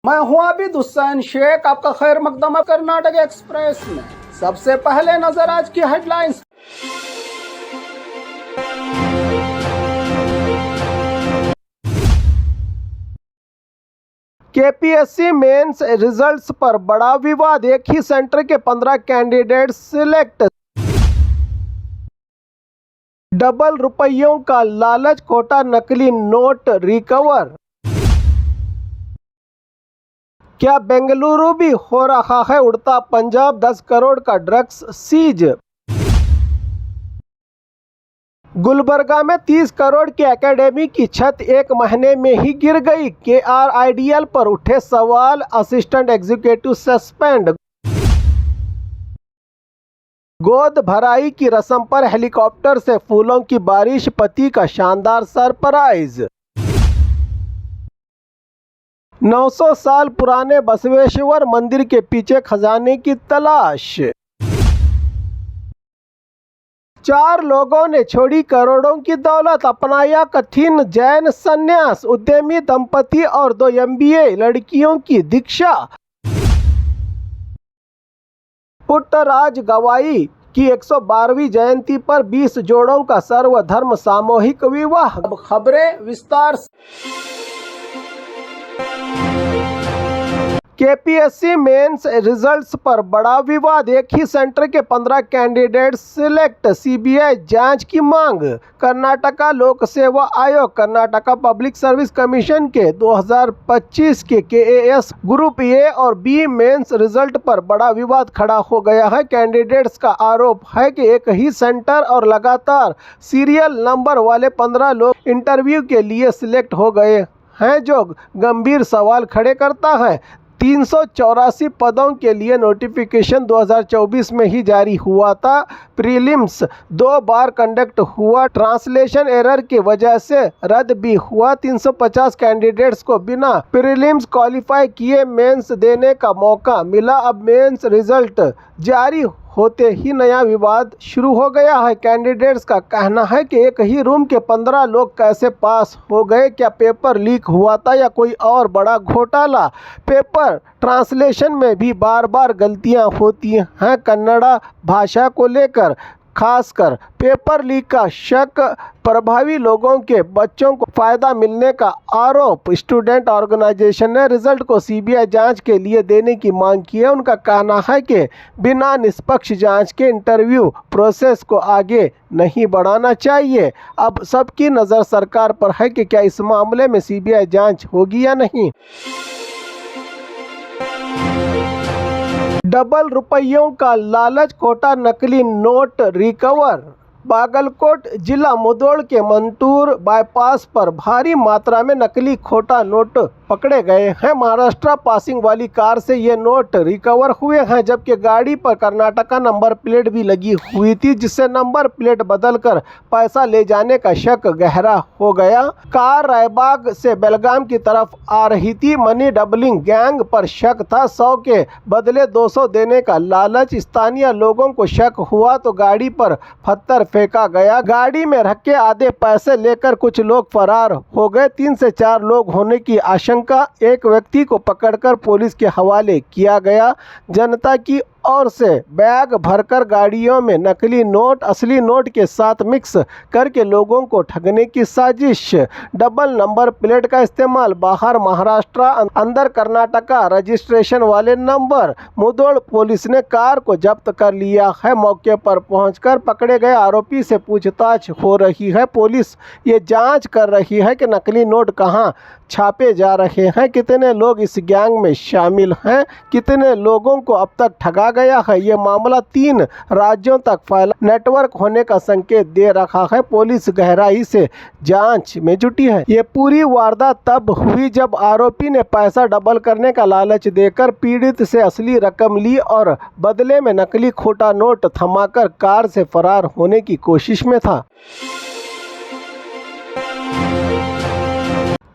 मैं हूं आबिद हुसैन शेख, आपका खैर मकदम है कर्नाटक एक्सप्रेस में। सबसे पहले नजर आज की हेडलाइंस। केपीएससी मेंस रिजल्ट्स पर बड़ा विवाद, एक ही सेंटर के 15 कैंडिडेट सिलेक्ट। डबल रुपयों का लालच, खोटा नकली नोट रिकवर। क्या बेंगलुरु भी हो रहा है उड़ता पंजाब, 10 करोड़ का ड्रग्स सीज। गुलबर्गा में 30 करोड़ की एकेडमी की छत एक महीने में ही गिर गई। केआरआईडीएल पर उठे सवाल, असिस्टेंट एग्जीक्यूटिव सस्पेंड। गोद भराई की रस्म पर हेलीकॉप्टर से फूलों की बारिश, पति का शानदार सरप्राइज। 900 साल पुराने बसवेश्वर मंदिर के पीछे खजाने की तलाश। 4 लोगों ने छोड़ी करोड़ों की दौलत, अपनाया कठिन जैन संन्यास। उद्यमी दंपति और 2 MBA लड़कियों की दीक्षा। पुट्टराज गवाई की 112वीं जयंती पर 20 जोड़ों का सर्वधर्म सामूहिक विवाह। अब खबरें विस्तार से। केपीएससी मेंस रिजल्ट्स पर बड़ा विवाद, एक ही सेंटर के 15 कैंडिडेट सिलेक्ट, सीबीआई जांच की मांग। कर्नाटका लोक सेवा आयोग, कर्नाटका पब्लिक सर्विस कमीशन के 2025 के केएएस ग्रुप ए और बी मेंस रिजल्ट पर बड़ा विवाद खड़ा हो गया है। कैंडिडेट्स का आरोप है कि एक ही सेंटर और लगातार सीरियल नंबर वाले 15 लोग इंटरव्यू के लिए सिलेक्ट हो गए हैं, जो गंभीर सवाल खड़े करता है। 384 पदों के लिए नोटिफिकेशन 2024 में ही जारी हुआ था। प्रीलिम्स 2 बार कंडक्ट हुआ, ट्रांसलेशन एरर की वजह से रद्द भी हुआ। 350 कैंडिडेट्स को बिना प्रीलिम्स क्वालिफाई किए मेंस देने का मौका मिला। अब मेंस रिजल्ट जारी होते ही नया विवाद शुरू हो गया है। कैंडिडेट्स का कहना है कि एक ही रूम के 15 लोग कैसे पास हो गए, क्या पेपर लीक हुआ था या कोई और बड़ा घोटाला। पेपर ट्रांसलेशन में भी बार बार गलतियां होती हैं। कन्नड़ा भाषा को लेकर खासकर पेपर लीक का शक, प्रभावी लोगों के बच्चों को फायदा मिलने का आरोप। स्टूडेंट ऑर्गेनाइजेशन ने रिजल्ट को सीबीआई जांच के लिए देने की मांग की है। उनका कहना है कि बिना निष्पक्ष जांच के इंटरव्यू प्रोसेस को आगे नहीं बढ़ाना चाहिए। अब सबकी नज़र सरकार पर है कि क्या इस मामले में सीबीआई जांच होगी या नहीं। डबल रुपयों का लालच, खोटा नकली नोट रिकवर। बागलकोट जिला मुधोल के मंटूर बाईपास पर भारी मात्रा में नकली खोटा नोट पकड़े गए हैं। महाराष्ट्र पासिंग वाली कार से ये नोट रिकवर हुए हैं, जबकि गाड़ी पर कर्नाटका नंबर प्लेट भी लगी हुई थी, जिससे नंबर प्लेट बदलकर पैसा ले जाने का शक गहरा हो गया। कार रायबाग से बेलगाम की तरफ आ रही थी। मनी डबलिंग गैंग पर शक था। 100 के बदले 200 देने का लालच। स्थानीय लोगों को शक हुआ तो गाड़ी पर पत्थर फेंका गया। गाड़ी में रखे आधे पैसे लेकर कुछ लोग फरार हो गए। 3 से 4 लोग होने की आशंका। एक व्यक्ति को पकड़कर पुलिस के हवाले किया गया। जनता की ओर से बैग भरकर गाड़ियों में नकली नोट असली नोट के साथ मिक्स करके लोगों को ठगने की साजिश। डबल नंबर प्लेट का इस्तेमाल, बाहर महाराष्ट्र अंदर कर्नाटका रजिस्ट्रेशन वाले नंबर। मुधोल पुलिस ने कार को जब्त कर लिया है। मौके पर पहुंचकर पकड़े गए आरोपी से पूछताछ हो रही है। पुलिस ये जांच कर रही है कि नकली नोट कहां छापे जा रहे हैं, कितने लोग इस गैंग में शामिल हैं, कितने लोगों को अब तक ठगा गया है। ये मामला 3 राज्यों तक फैला नेटवर्क होने का संकेत दे रहा है। पुलिस गहराई से जांच में जुटी है। ये पूरी वारदात तब हुई जब आरोपी ने पैसा डबल करने का लालच देकर पीड़ित से असली रकम ली और बदले में नकली खोटा नोट थमाकर कार से फरार होने की कोशिश में था।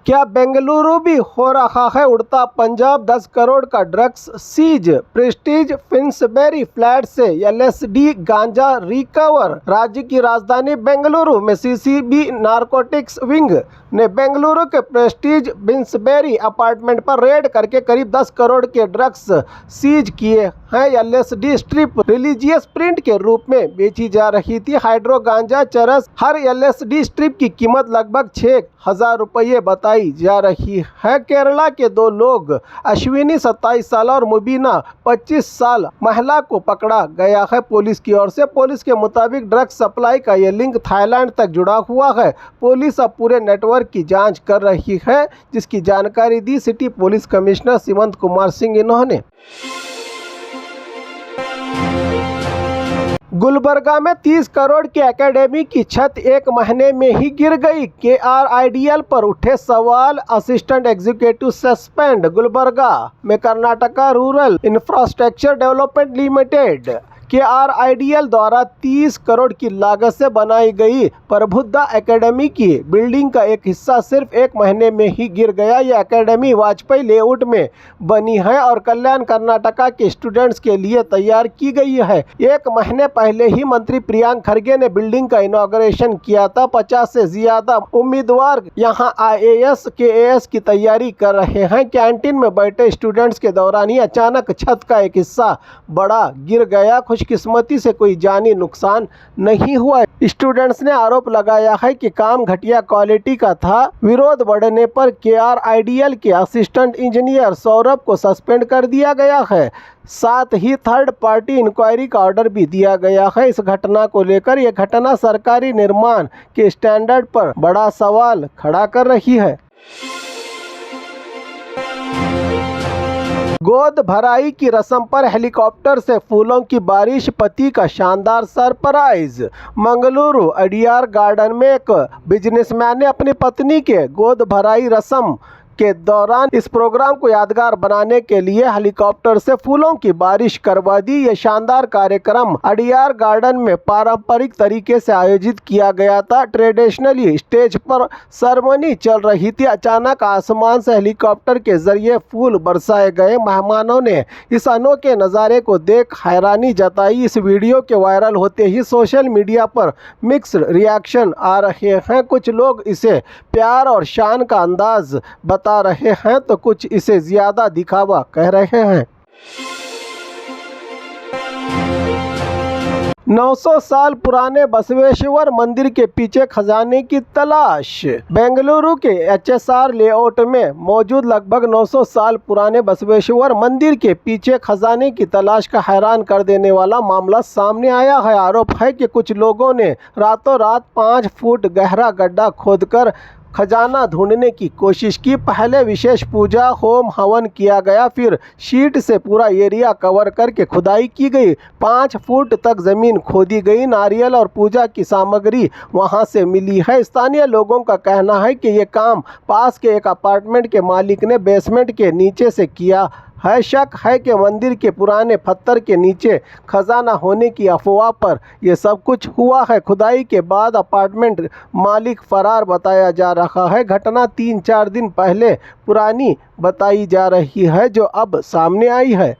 क्या बेंगलुरु भी हो रहा है उड़ता पंजाब? 10 करोड़ का ड्रग्स सीज, प्रेस्टीज फिंसबेरी फ्लैट से LSD गांजा रिकवर। राज्य की राजधानी बेंगलुरु में CCB नारकोटिक्स विंग ने बेंगलुरु के प्रेस्टीज फिंसबेरी अपार्टमेंट पर रेड करके करीब 10 करोड़ के ड्रग्स सीज किए हैं। LSD स्ट्रिप रिलीजियस प्रिंट के रूप में बेची जा रही थी। हाइड्रो गांजा चरस, हर LSD स्ट्रिप की कीमत लगभग 6,000 रुपये बताई जा रही है। केरला के 2 लोग, अश्विनी 27 साल और मुबीना 25 साल महिला को पकड़ा गया है पुलिस की ओर से। पुलिस के मुताबिक ड्रग्स सप्लाई का ये लिंक थाईलैंड तक जुड़ा हुआ है। पुलिस अब पूरे नेटवर्क की जांच कर रही है, जिसकी जानकारी दी city police commissioner Seemant Kumar Singh. इन्होंने गुलबर्गा में 30 करोड़ की एकेडमी की छत 1 महीने में ही गिर गई। KRIDL पर उठे सवाल, असिस्टेंट एग्जीक्यूटिव सस्पेंड। गुलबर्गा में Karnataka rural infrastructure development limited KRIDL द्वारा 30 करोड़ की लागत से बनाई गई प्रबुद्धा एकेडमी की बिल्डिंग का एक हिस्सा सिर्फ 1 महीने में ही गिर गया। यह एकेडमी वाजपेयी लेआउट में बनी है और कल्याण कर्नाटका के स्टूडेंट्स के लिए तैयार की गई है। 1 महीने पहले ही मंत्री प्रियांक खरगे ने बिल्डिंग का इनॉग्रेशन किया था। 50 से ज्यादा उम्मीदवार यहाँ IAS KAS की तैयारी कर रहे हैं। कैंटीन में बैठे स्टूडेंट्स के दौरान ही अचानक छत का एक हिस्सा बड़ा गिर गया। खुशकिस्मती से कोई जानी नुकसान नहीं हुआ। स्टूडेंट्स ने आरोप लगाया है कि काम घटिया क्वालिटी का था। विरोध बढ़ने पर KRIDL के असिस्टेंट इंजीनियर सौरभ को सस्पेंड कर दिया गया है। साथ ही थर्ड पार्टी इंक्वायरी का ऑर्डर भी दिया गया है। इस घटना को लेकर यह घटना सरकारी निर्माण के स्टैंडर्ड पर बड़ा सवाल खड़ा कर रही है। गोद भराई की रस्म पर हेलीकॉप्टर से फूलों की बारिश, पति का शानदार सरप्राइज। मंगलुरु अडियार गार्डन में एक बिजनेसमैन ने अपनी पत्नी के गोद भराई रस्म के दौरान इस प्रोग्राम को यादगार बनाने के लिए हेलीकॉप्टर से फूलों की बारिश करवा दी। यह शानदार कार्यक्रम अडियार गार्डन में पारंपरिक तरीके से आयोजित किया गया था। ट्रेडिशनली स्टेज पर सेरेमनी चल रही थी। अचानक आसमान से हेलीकॉप्टर के जरिए फूल बरसाए गए। मेहमानों ने इस अनोखे नज़ारे को देख हैरानी जताई। इस वीडियो के वायरल होते ही सोशल मीडिया पर मिक्स्ड रिएक्शन आ रहे हैं। कुछ लोग इसे प्यार और शान का अंदाज बता रहे हैं तो कुछ इसे ज्यादा दिखावा कह रहे हैं। 900 साल पुराने बसवेश्वर मंदिर के पीछे खजाने की तलाश। बेंगलुरु के HSR लेआउट में मौजूद लगभग 900 साल पुराने बसवेश्वर मंदिर के पीछे खजाने की तलाश का हैरान कर देने वाला मामला सामने आया है। आरोप है कि कुछ लोगों ने रातों रात 5 फुट गहरा गड्ढा खोदकर खजाना ढूंढने की कोशिश की। पहले विशेष पूजा होम हवन किया गया, फिर शीट से पूरा एरिया कवर करके खुदाई की गई। 5 फुट तक जमीन खोदी गई। नारियल और पूजा की सामग्री वहां से मिली है। स्थानीय लोगों का कहना है कि ये काम पास के एक अपार्टमेंट के मालिक ने बेसमेंट के नीचे से किया है। शक है कि मंदिर के पुराने पत्थर के नीचे खजाना होने की अफवाह पर यह सब कुछ हुआ है। खुदाई के बाद अपार्टमेंट मालिक फरार बताया जा रहा है। घटना 3-4 दिन पहले पुरानी बताई जा रही है, जो अब सामने आई है।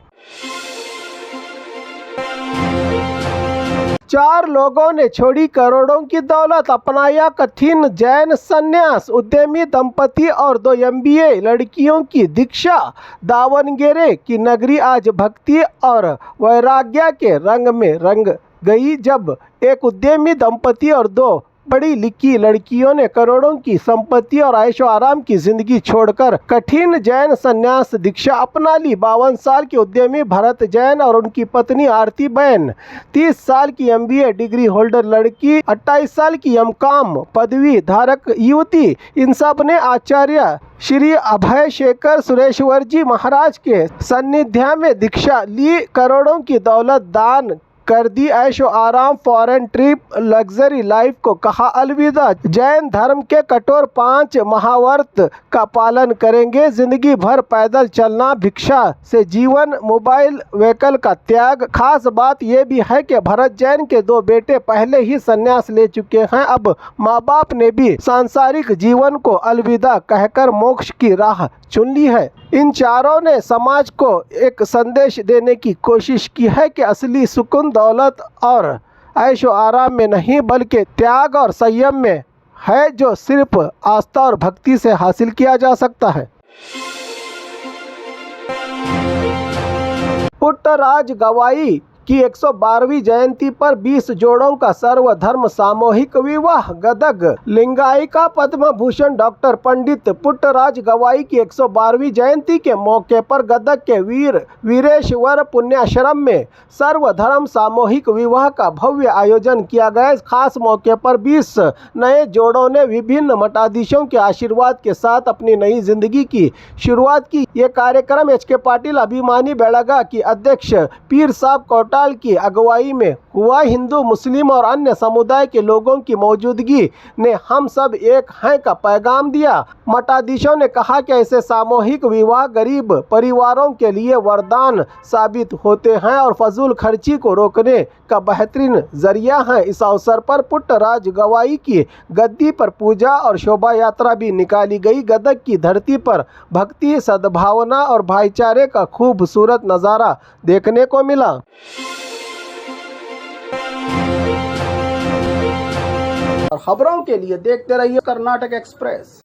4 लोगों ने छोड़ी करोड़ों की दौलत, अपनाया कठिन जैन संन्यास। उद्यमी दंपति और 2 MBA लड़कियों की दीक्षा। दावणगेरे की नगरी आज भक्ति और वैराग्य के रंग में रंग गई, जब एक उद्यमी दंपति और 2 पढ़ी लिखी लड़कियों ने करोड़ों की संपत्ति और ऐशो आराम की जिंदगी छोड़कर कठिन जैन संन्यास दीक्षा अपना ली। 52 साल के उद्यमी भरत जैन और उनकी पत्नी आरती बैन, 30 साल की MBA डिग्री होल्डर लड़की, 28 साल की MCOM पदवी धारक युवती, इन सब ने आचार्य श्री अभय शेखर सुरेश्वर जी महाराज के सानिध्य में दीक्षा ली। करोड़ों की दौलत दान कर दी ऐशो आराम, फॉरेन ट्रिप, लग्जरी लाइफ को कहा अलविदा। जैन धर्म के कठोर 5 महाव्रत का पालन करेंगे। जिंदगी भर पैदल चलना, भिक्षा से जीवन, मोबाइल व्हीकल का त्याग। खास बात यह भी है कि भरत जैन के 2 बेटे पहले ही संन्यास ले चुके हैं। अब माँ बाप ने भी सांसारिक जीवन को अलविदा कहकर मोक्ष की राह चुन ली है। इन चारों ने समाज को एक संदेश देने की कोशिश की है कि असली सुकून दौलत और ऐशो आराम में नहीं, बल्कि त्याग और संयम में है, जो सिर्फ आस्था और भक्ति से हासिल किया जा सकता है। पुट्टराज गवाई की 112वीं जयंती पर 20 जोड़ों का सर्वधर्म सामूहिक विवाह। गदग लिंगायिका पद्म भूषण डॉक्टर पंडित पुट्टराज गवाई की 112वीं जयंती के मौके पर गदग के वीरेश्वर पुण्याश्रम में सर्वधर्म सामूहिक विवाह का भव्य आयोजन किया गया। इस खास मौके पर 20 नए जोड़ों ने विभिन्न मठाधीशों के आशीर्वाद के साथ अपनी नई जिंदगी की शुरुआत की। ये कार्यक्रम एच.के. पाटिल अभिमानी बेड़गा की अध्यक्ष पीर साहब कोटा की अगुवाई में हुआ। हिंदू, मुस्लिम और अन्य समुदाय के लोगों की मौजूदगी ने हम सब एक हैं का पैगाम दिया। मठाधीशों ने कहा कि ऐसे सामूहिक विवाह गरीब परिवारों के लिए वरदान साबित होते हैं और फजूल खर्ची को रोकने का बेहतरीन जरिया है। इस अवसर पर पुट्टराज गवाई की गद्दी पर पूजा और शोभा यात्रा भी निकाली गई। गदग की धरती पर भक्ति, सद्भावना और भाईचारे का खूबसूरत नज़ारा देखने को मिला। और खबरों के लिए देखते रहिए कर्नाटक एक्सप्रेस।